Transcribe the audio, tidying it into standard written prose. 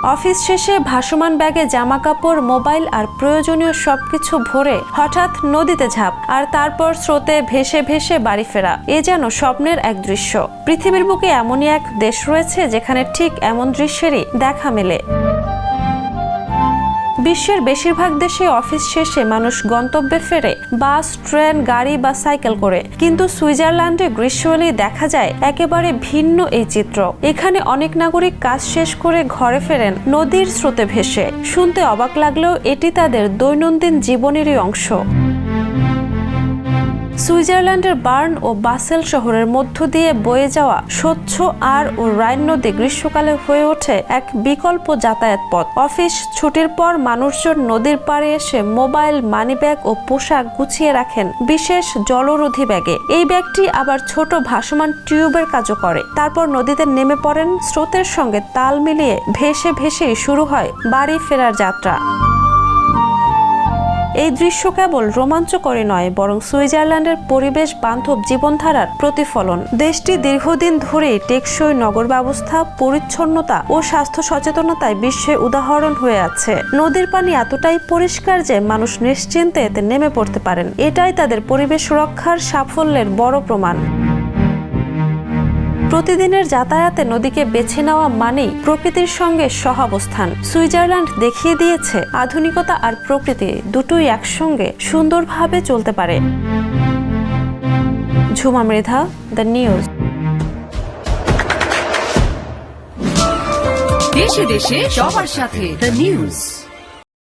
Office শেষে ভাসমান ব্যাগে জামাকাপড়, মোবাইল আর প্রয়োজনীয় সবকিছু ভরে হঠাৎ নদীতে ঝাঁপ, আর তারপর স্রোতে ভেসে ভেসে বাড়ি ফেরা। এ যেন স্বপ্নের এক দৃশ্য। পৃথিবীর বুকে এমনই এক দেশ রয়েছে যেখানে ঠিক এমন দৃশ্যেরই দেখা মেলে। বিশ্বের বেশিরভাগ দেশে অফিস শেষে মানুষ গন্তব্যে ফেরে বাস, ট্রেন, গাড়ি বা সাইকেল করে, কিন্তু সুইজারল্যান্ডে গ্রীষ্মকালে দেখা যায় একেবারে ভিন্ন এই চিত্র। এখানে অনেক নাগরিক কাজ শেষ করে ঘরে ফেরেন নদীর স্রোতে ভেসে। শুনতে অবাক লাগলেও এটি তাদের দৈনন্দিন জীবনেরই অংশ। সুইজারল্যান্ডের বার্ন ও বাসেল শহরের মধ্য দিয়ে বয়ে যাওয়া স্বচ্ছ আর ও রাইন নদী গ্রীষ্মকালে হয়ে ওঠে এক বিকল্প যাতায়াত পথ। অফিস ছুটির পর মানুষজন নদীর পাড়ে এসে মোবাইল, মানিব্যাগ ও পোশাক গুছিয়ে রাখেন বিশেষ জলরোধী ব্যাগে। এই ব্যাগটি আবার ছোট ভাসমান টিউবের কাজও করে। তারপর নদীতে নেমে পড়েন। স্রোতের সঙ্গে তাল মিলিয়ে ভেসে ভেসেই শুরু হয় বাড়ি ফেরার যাত্রা। এই দৃশ্য কেবল রোমাঞ্চকরই নয়, বরং সুইজারল্যান্ডের পরিবেশ বান্ধব জীবনধারার প্রতিফলন। দেশটি দীর্ঘদিন ধরেই টেকসই নগর ব্যবস্থা, পরিচ্ছন্নতা ও স্বাস্থ্য সচেতনতায় বিশ্বে উদাহরণ হয়ে আছে। নদীর পানি এতটাই পরিষ্কার যে মানুষ নিশ্চিন্তে এতে নেমে পড়তে পারেন। এটাই তাদের পরিবেশ রক্ষার সাফল্যের বড় প্রমাণ। প্রতিদিনের যাতায়াতে নদীকে বেছে নেওয়া মানেই প্রকৃতির সঙ্গে সহাবস্থান। সুইজারল্যান্ড দেখিয়ে দিয়েছে আধুনিকতা আর প্রকৃতি দুটোই একসঙ্গে সুন্দরভাবে চলতে পারে। Jhuma Mridha, the news. দেশে দেশে সবার সাথে, দ্য নিউজ।